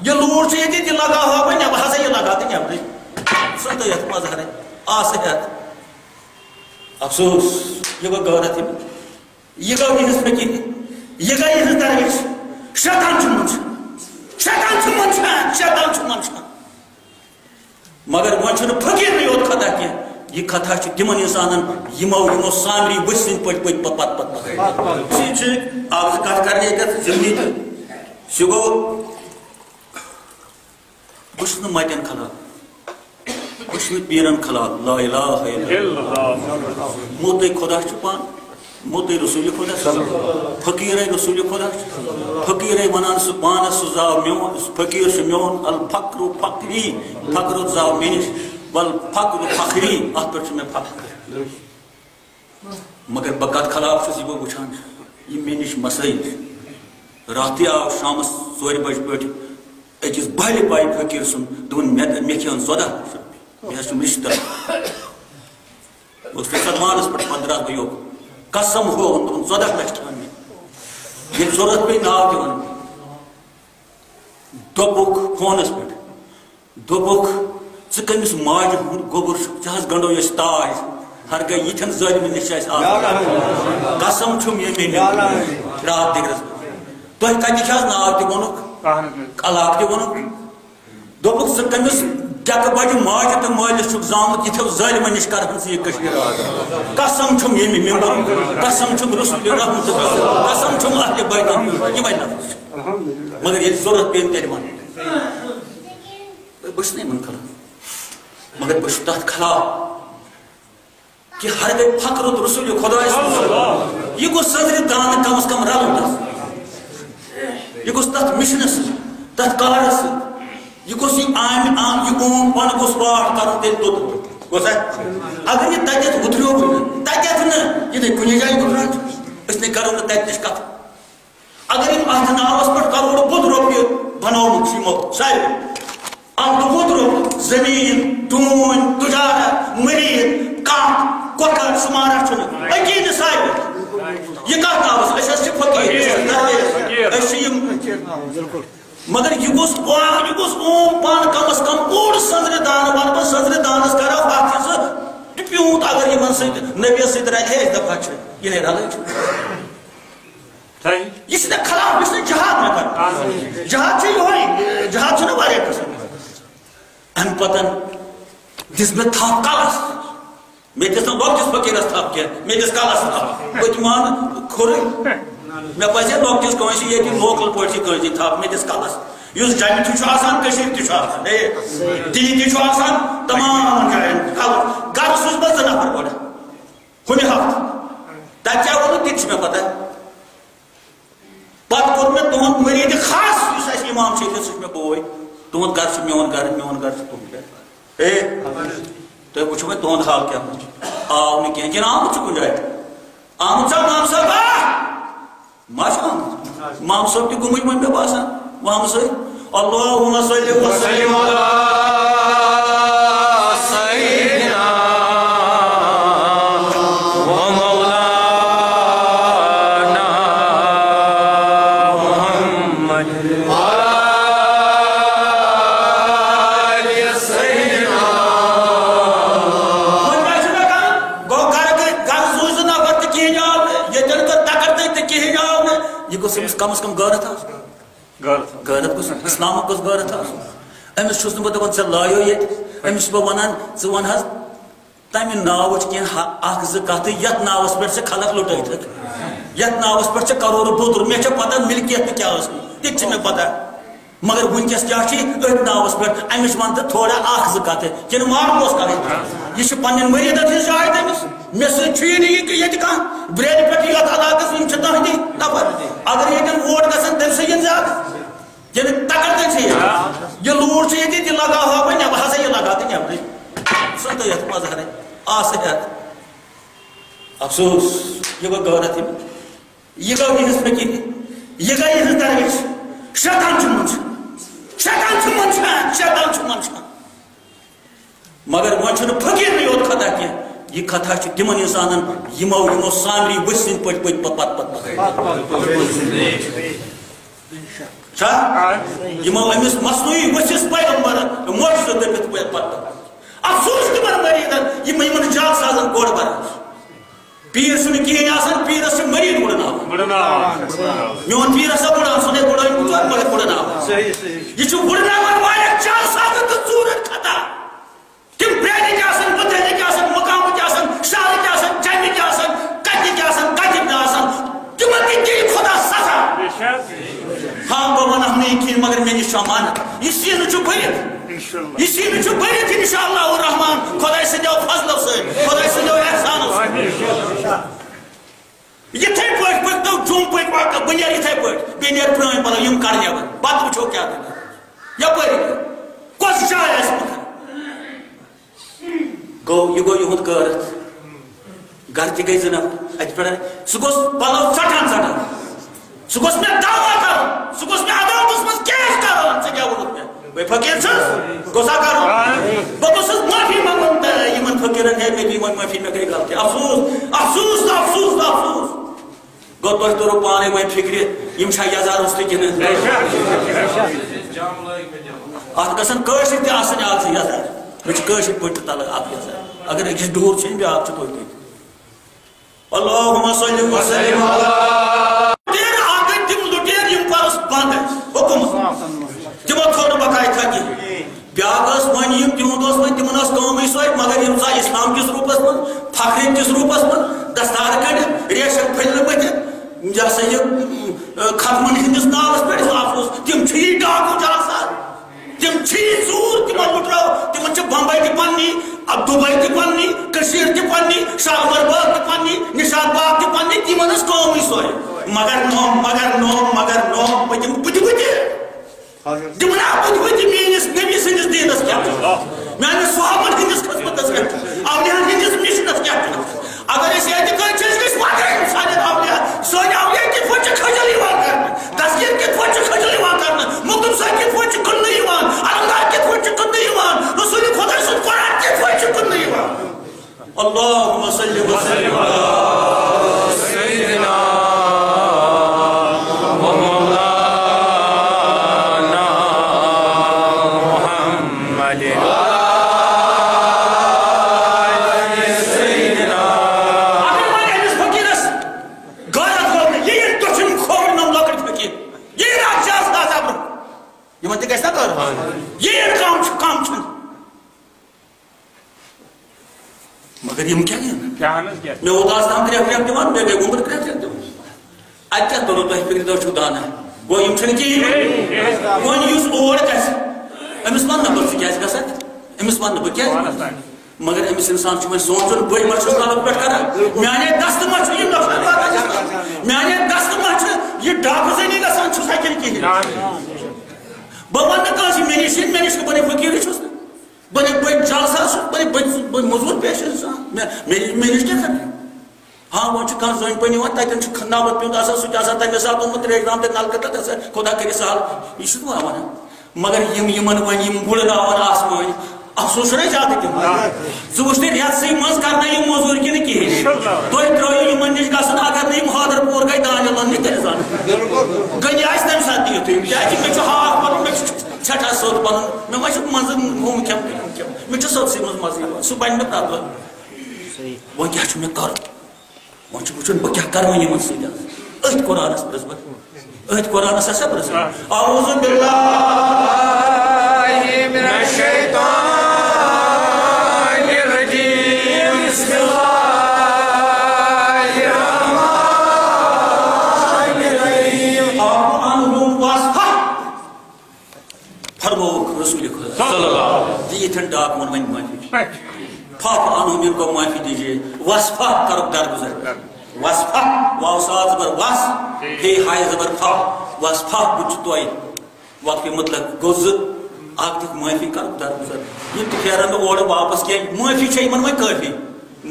یہ لوٹ سے یہ لگا ہوا بھائی نب ہسا یہ لگا تو نبری سن تو یہ مظہر ہے آصحت افسوس یہ گو غورت یہ گو یہ فکر یہ گئی یہ درویش شیطان چھ منشان مگر وہ چھن فقیر نہیں ہوت خطا کی یہ کتھا چھ تمن انسانن یمو سامری وسن پٹ آپ کت کرنے کت زمینی تو سہ گو بس متن خلاف بس پیرن خلاف لا الہ الا اللہ موت خدا چھ پان موت رسول خدا فقیر رسول خدا فقیر ونان سہ پانس سہ زاو میون فقیر چھ میون الفقر فقری فقر زاو میش والفقر فخری ات پہ میں فخر مگر بکت خلاف یہ بہ وچان یہ مے نش مسائل رات آو شامس 4 بج پہ أکس بہلہِ بائی فقیر سن دون مے کھیون 14 مے چھُ رشتہ اس سلمانس پہ پندرہ بھیو قسم ہو 14 لچھ کھان مے یہ ضرورت پہ ناو دِوان دوٚپُکھ فونس پہ دوٚپُکھ ژٕ کٔمِس ماجہِ ہُنٛد گوٚبُر چھُکھ ژٕ حظ گنٛڈو اَسہِ تاج ہرگاہ یِتھٮ۪ن ظٲلمن نِش چھِ اَسہِ آسان قسم چھُم ییٚمہِ رات دِگرس تۄہہِ کتہِ چھِ حظ ناو تہِ ووٚنُکھ علاقہٕ تہِ ووٚنُکھ دوٚپُکھ ژٕ کٔمِس ٹٮ۪کہٕ بجہِ ماجہِ تہٕ مٲلِس چھُکھ زامُت یِتھٮ۪و ظٲلمن نِش کرہن ژٕ یہِ کٔشیٖر قسم چھُم ییٚمہِ مِمبر قسم چھُم رسول رحمت قسم چھُم اہلِ بیتن یِمے نفر چھِ مگر ییٚلہِ ضروٗرت پیٚیہِ تیٚلہِ وَنٕنۍ بہٕ چھُس نہٕ یِمن خلاف مگر بہٕ چھُس تتھ خلاف کہ ہر گئی فخر رسول خدا یہ گو صدر دان کم از کم رلن یہ گوس تت مشنس تت کارس یہ گوس یہ اوم پن گوس واٹ کرن تیل توٚت گوسا اگر یہ تتیتھ وُتریو تتیتھ نہٕ یہ کُنہِ جایہِ وُتران أسۍ نے کرو نہٕ تتہِ نِش کتھ اگر یِم اتھ ناوس پٮ۪ٹھ کروڑ بوٚد رۄپیہِ بنومُت چھُ یِمو سارِوٕے اتھ وُترو زمیٖن ڈوٗنۍ تجارت مٔریٖد کانٛہہ کۄکر سُمارا چھُنہٕ أکی نہٕ سارِوٕے یہ کتھ ناوس أسۍ حظ چھِ فقیٖر أسۍ چھِ یِم مگر یہ گوس اوم پان کم از کم اوڑ سنزرِ دان ون بہٕ سنزرِ دانس کرو اتھ سُہ پیوٗنت اگر یِمن سۭتۍ نبیس سۭتۍ رلہِ اکہِ دفعہ چھِ ییٚلہِ رلٲے چھِ یہ چھِ نہٕ خلاف یہِ چھُنہٕ جہاد مےٚ کرُن جہاد چھُ یِہوے جہاد چھُنہٕ واریاہ قٕسم امہِ پتن دِژ مےٚ تھپھ کلس مےٚ دِژ نہٕ لۄکٹِس فقیٖرس تھپھ کینٛہہ مےٚ دِژ کلس تھپھ بہٕ تہِ مان کھُرٕے مےٚ پزِ لۄکٹِس کٲنٛسہِ ییٚتہِ لوکل پٲٹھی کٲنٛسہِ تھپھ مےٚ دِژ کلس یُس جمہِ تہِ چھُ آسان کٔشیٖرِ تہِ چھُ آسان دِلہِ تہِ چھُ آسان تمام جاین کلس گرٕ سوٗز بہٕ 2 نفر گۄڈٕ ہُمہِ ہفتہٕ تتہِ کیٛاہ ووٚنُکھ تہِ تہِ چھُ مےٚ پتہ پتہٕ کوٚر مےٚ تُہُنٛد مٔریٖدِ خاص یُس اَسہِ اِمام چھُ ییٚتہِ سُہ چھُ مےٚ بوے تُہُنٛد گرٕ چھُ میون گرٕ چھُ تُہُنٛد گرٕ تُہۍ وٕچھِو وۄنۍ تُہُنٛد حال کیٛاہ آو نہٕ کینٛہہ کِنہٕ آمُت چھُ کُنہِ جایہِ آمُت چھا مام صٲب ما چھُ آمُت مام صٲب تہِ گوٚمُت وۄنۍ مےٚ باسان وامہٕ سۭتۍ اللہُمَ صلی وسلم کم از کم غٲرت غٲرت گوٚژھ اسلامُک گوٚژھ غٲرت آسُن أمِس چھُس نہٕ بہٕ دپان ژےٚ لایو ییٚتہِ أمِس چھُس بہٕ ونان ژٕ وَن حظ تمہِ ناوٕچ کینٛہہ 1-2 کتھٕ یتھ ناوس پٮ۪ٹھ ژےٚ خلق لُٹٲیتھٕکھ یتھ ناوس پٮ۪ٹھ ژےٚ کروڑ بوٚدُر مےٚ چھےٚ پتہ ملکیت تہِ کیٛاہ ٲس تہِ تہِ چھِ مےٚ پتہ مگر وٕنکیٚس کیٛاہ چھِ أتھۍ ناوس پٮ۪ٹھ أمِس وَن تہٕ تھوڑا 1-2 کتھٕ کِنہٕ معلوم اوس کرٕنۍ یہِ چھِ پننٮ۪ن مٔریٖدن ہٕنٛز جاے تٔمِس مےٚ سۭتۍ چھُ یہِ نہٕ یہِ ییٚتہِ کانٛہہ برٛیلہِ پٮ۪ٹھ یتھ علاقس یِم چھِ تُہنٛدی نفر اگر ییٚتٮ۪ن ووٹ گژھن تیٚلہِ سۭتۍ یِن زیادٕ ییٚلہِ تکر تیٚلہِ چھِ یہِ لوٗٹھ چھِ ییٚتہِ یہِ لگاو ہا بہٕ نٮ۪بر ہسا یہِ لگاو تہٕ نٮ۪برٕے سُہ تہٕ یتھ مظہر ہے آصحت افسوس یہ گو غورت یہ گو یہنز فکر یہ گئی یہنز درویش شیطان چھُ منشان مگر وۄنۍ چھُنہٕ فقیٖرنٕے یوت خطا کینٛہہ یہ کتھا تمن انسانن یمو سامری ورسن پٹ یمو امس مصنوعی ورسس پیغمبر معجزہ دپت پت افسوس تمن مریدن یمن جال سازن گوڑ بران پیر چھُنہٕ کِہیٖنۍ آسان پیٖرس چھِ مریٖد گُڑناوان میون پیٖر ہسا گُڑان سُہ نے گُڑٲے مگر گُڑناوان یہِ چھُ گُڑناوان واریاہ جال سازن تہٕ ژوٗرن کھتا تم پرٛانٕکۍ آسان بُدھٕکۍ آسان مقامٕکۍ آسان شہرٕکۍ آسان جمِکۍ آسان کتِکۍ آسان کتِکۍ نہٕ آسان تمن تہِ دِیہِ خۄدا سزا ہاں بہٕ ونہٕ نہٕ یہِ کِہیٖنۍ مگر مےٚ نِش چھُ امانت یہِ سیٖنہٕ چھُ بٔرِتھ یہ سینہ چھُ بٔرِتھ انشاءاللہ الرحمن خداے سٕنٛدیو فضلو سۭتۍ خداے سٕنٛدیو احسانو سۭتۍ یِتھے پٲٹھۍ پٔکۍتو جوٚم پٔکۍ واتو بہٕ نیرٕ یِتھے پٲٹھۍ بیٚیہِ نیرٕ پرٛٲنۍ پَلو یِم کَڑٕ نٮ۪بر پَتہٕ وٕچھو کیٛاہ دٔلیٖل یپٲری کۄس جاے آسہِ مگر گوٚو یہِ گوٚو یِہُنٛد کٲرتھ گرٕ تہِ گٔے زٕ نفر اَتہِ پٮ۪ٹھ سُہ گوٚژھ پَلو ژٹان سُہ گوٚژھ مےٚ دعوا کَرُن سُہ گوٚژھ مےٚ عدالتس منٛز کیس کَرُن ژےٚ کیٛاہ ووٚنُتھ مےٚ بے فقیر چھُس گوٚژھا کَرُن بہٕ گوٚژھُس معٲفی منٛگُن یِمن فقیٖرن ہے مےٚ دِیِو وۄنۍ معٲفی مےٚ گٔے غلطی افسوٗس افسوٗس تہٕ افسوٗس تہٕ افسوٗس گوٚو تۄہہِ توٚرُو پانے وۄنۍ فِکرِ یِم چھا یزار روٚستُے کِنہٕ اتھ گژھن کٲشِرۍ تہِ آسٕنۍ اکھ زٕ یزار مےٚ چھِ کٲشِرۍ پٲٹھۍ تہِ تلان اکھ یزار اگر أکِس ڈوٗر چھِنۍ بیٛاکھ چھُ توتہِ اللہُمَ صلی وسلم لُٹیر اکھ گٔے تِم لُٹیر یِم پرُس بنٛد ٲسۍ حُکُمت تِمو تھوٚو نہٕ بقایا کِہیٖنۍ بیٛاکھ ٲس وۄنۍ یِم تِہُنٛد اوس وۄنۍ تِمن ٲس کٲمٕے سۄے مگر یِم ژاے اِسلام کِس روٗپس منٛز فخرِ کِس روٗپس منٛز دستار کٔڑِتھ ریشن پھٔلۍ ؤتھِتھ یہِ ہسا یہِ ختمن ہٕنٛدِس ناوس پٮ۪ٹھ افسوس تِم چھِ یہِ ڈاکوٗ جالساز تِم چھِ یہِ ژوٗر تِمو لُٹرٲو تِمن چھِ بمبے تہِ پننی دُبے تہِ پننی کٔشیٖر تہِ پننی شالمر باغ تہِ پننی نشاط باغ تہِ پننی تِمن ٲس کٲمٕے سۄے مگر نوم پٔتِم بُتھِ تِمن آو بُتھِ میٲنِس نبی سٕنٛدِس دیٖنس کیٛاہ چھُ میانہِ صحابن ہٕنٛدِس خدمتس کیٛاہ چھُ اولِیاہن ہٕنٛدِس مِشنس کیٛاہ چھُ اگر أسۍ اعتقاد چھِ أسۍ گٔژھۍ واتٕنۍ سانٮ۪ن اولیا سٲنۍ اولیا کِتھ پٲٹھۍ چھِ کھٔجل یِوان کرنہٕ تذکیر کِتھ پٲٹھۍ چھُ کھٔجل یِوان کرنہٕ مخدوم صٲب کِتھ پٲٹھۍ چھُ کٕننہٕ یِوان علمدار کِتھ پٲٹھۍ چھُ کٕننہٕ یِوان رسول خۄدا سُنٛد قرآن کِتھ پٲٹھۍ چھُ کٕننہٕ یِوان اللہُمَ صلی وسلم علی سیدنا مگر یم کیا میں اوتاس تام ترٛےٚ پھرٛٮ۪کھ دِوان مےٚ گٔے وُمبر 3 پھرٛٮ۪کھ دِوان اَتہِ کیٛاہ توٚرُو تۄہہِ فِکرِ تُہۍ چھُو دانا گوٚو یِم چھِنہٕ کِہیٖنۍ وۄنۍ یُس اور گژھِ أمِس وَنہٕ بہٕ ژٕ کیٛازِ گژھکھ أمِس وَنہٕ بہٕ کیٛازِ مگر أمِس اِنسان چھُ وۄنۍ سونٛچُن بٕے ما چھُس غلط پٲٹھۍ کران میانے دستہٕ ما چھُ یہِ نۄقصان واتان میانے دستہٕ ما چھُ یہِ ڈاکہٕ زٔنی گژھان چھُسا کِنہٕ کِہیٖنۍ بہٕ وَنہٕ نہٕ کٲنٛسہِ مےٚ نِش نہٕ بہٕ نَے فقیٖرٕے چھُس نہٕ بہٕ نَے بٔڑۍ جلسہٕ چھُس بہٕ موٚزوٗر پیش اِنسان مےٚ نِش کیٛاہ کرِ ہاں وۄنۍ چھُ کانٛہہ زٔنۍ پٔنۍ یِوان تَتٮ۪ن چھُ ناوت پیوٚنٛت آسان سُہ تہِ آسان تَمہِ ساتہٕ اوٚنمُت ترٛیشہِ ترٛام تہٕ نلکہٕ تہٕ گژھان خۄدا کٔرِ سہل یہِ چھُ دُعا وَنان مگر یِمن وۄنۍ یِم بُڑٕناوان آسمٲنۍ افسوس چھُنہ زیادٕ تِم ژٕ وٕچھ تہٕ رٮ۪تسٕے منٛز کرنٲے یِم موٚزوٗرۍ کِنہٕ کِہیٖنۍ تُہۍ ترٛٲیِو یِمن نِش گژھُن اگر نہٕ یِم حٲدر پوٗر گٔے دانہِ لوننہِ تیٚلہِ زن گٔنہِ آسہِ تَمہِ ساتہٕ دِیِو تُہۍ کیٛازِ مےٚ چھُ ہاکھ پَنُن مےٚ چھُ سٮ۪ٹھاہ سوٚت پَنُن مےٚ ما چھُ منٛزٕ ہُم کھٮ۪مہٕ ہُم کھٮ۪مہٕ مےٚ چھُ سٔتسٕے منٛز مزٕ یِوان سُہ بَنہِ نہٕ پرٛٮ۪تھ دۄہ وۄنۍ کیٛاہ چھُ مےٚ کَرُن وۄنۍ چھُ وٕچھُن بہٕ کیٛاہ کَرٕ وۄنۍ یِمن سۭتۍ أتھۍ قرآنس پرٛژھ بہٕ أتھۍ قرآنس ہسا پرٛژھ اعوذ باللہ من الشیطان یتھن ڈاک من ون معافی پھپ انو ان کو معافی دیجیے وصفہ کرو درگزر وصفہ واو سات زبر وس ہے ہائے زبر پھپ وصفہ بچ توئی وقت مطلب گوز اگ تک معافی کرو درگزر یہ تو پھیرن اور واپس کی معافی چھ یمن وۄنۍ کافی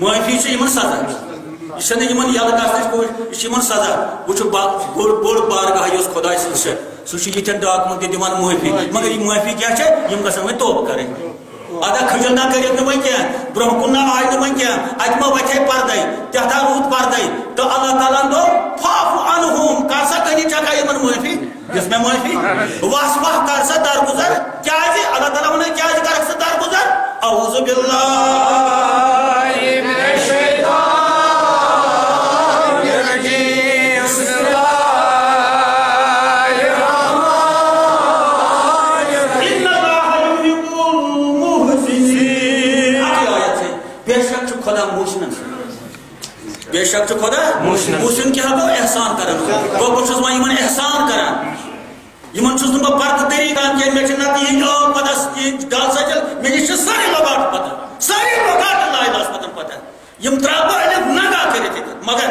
معافی چھ یمن سزا یہ چھنہ یمن یاد گژھنٕچ کوٗشش یہ چھ یمن سزا وچھو بوڑ بارگاہ یۄس خۄداے سٕنٛز چھِ سُہ چھُ یِتھٮ۪ن ڈاکمن تہِ دِوان معٲفی مگر یہِ معٲفی کیٛاہ چھےٚ یِم گژھن وۄنۍ توبہٕ کرٕنۍ ادا کھجل نہ کرت نہ ون برہ کن نہ آئی نہ ون ات ما وتھے پردے تہتا روٗد پردے تو اللہ تعالیٰ دو فاعف عنہم کر سا کنی چکا یمن معافی جس میں معافی واصفح کر سا درگزر کیازِ اللہ تعالیٰ ون کیازِ کرکھ سا درگزر اعوذ باللہ من الشیطان الرجیم بسم اللہ الرحمن الرحیم ان اللہ یحب المحسنین آیت سے بے شک چھ خدا محسن بے شک چھ خدا محسن کیا گو احسان کرن گو بہ چھس وۄنۍ یمن احسان کران یمن چھس نہ پرد طریقہ کہ مے چھ نہ یہ پتہ گل سچل مے نش ساری لگاٹ پتہ ساری لگاٹ لا الہ پتہ پتہ یم تراب الف نگا کرت مگر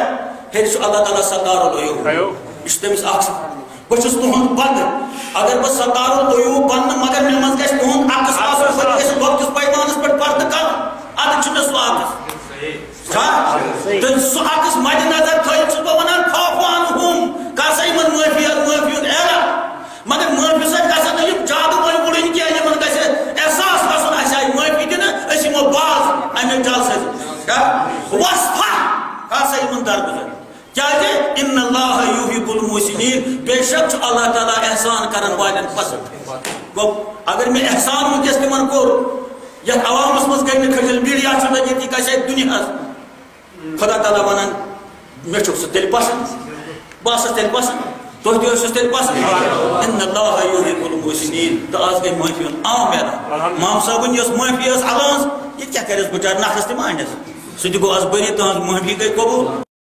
ہیچ اللہ تعالی ستار العیوب اس تمس اخ بہ چھس تہند بند اگر بہ ستار العیوب بند مگر مے مز گژھِ تہند عکس آسن پتہ گژھِ وقتس پیمانس پہ پرد کر اد چھ مے سو عکس سو عکس مد نظر تھٲیِتھ چھُس بہٕ ونان فاعف عنہم کر سا یمن معافی ہُنٛد اعلان مگر معافی سۭتۍ گژھن نہٕ یِم جادٕ وٲلۍ وٕڑٕنۍ کینٛہہ یِمن گژھِ احساس گژھُن اَسہِ آیہِ معافی دِنہٕ أسۍ یِمو باز اَمہِ جل سۭتۍ وصفح کر سا یِمن درگُزر کیازِ ان اللہ یحب المحسنین بے شک چھُ اللہ تعالیٰ احسان کرن والٮ۪ن پسند گوٚو اگر مےٚ احسان وٕنکٮ۪س تِمن کوٚر یتھ عوامس منٛز گٔے نہٕ کھٔجل میٖڈیا چھُ نہٕ ییٚتہِ گژھِ دُنیاہس خدا تعالیٰ ونان مےٚ چھُکھ ژٕ تیٚلہِ پسند بہٕ آسس تیٚلہِ پسند تُہۍ تہِ ٲسِوس تیٚلہِ پسند ان اللہ یحب المحسنین تہٕ آز گٔے معافی ہُنٛد عام میدان مام صٲبن یۄس معافی ٲس الٲنٛز یہِ کیٛاہ کرٮ۪س بِچار نفرس تہِ ما انٮ۪س سُہ تہِ گوٚو آز بٔری تہنٛز معافی گٔے قبوٗل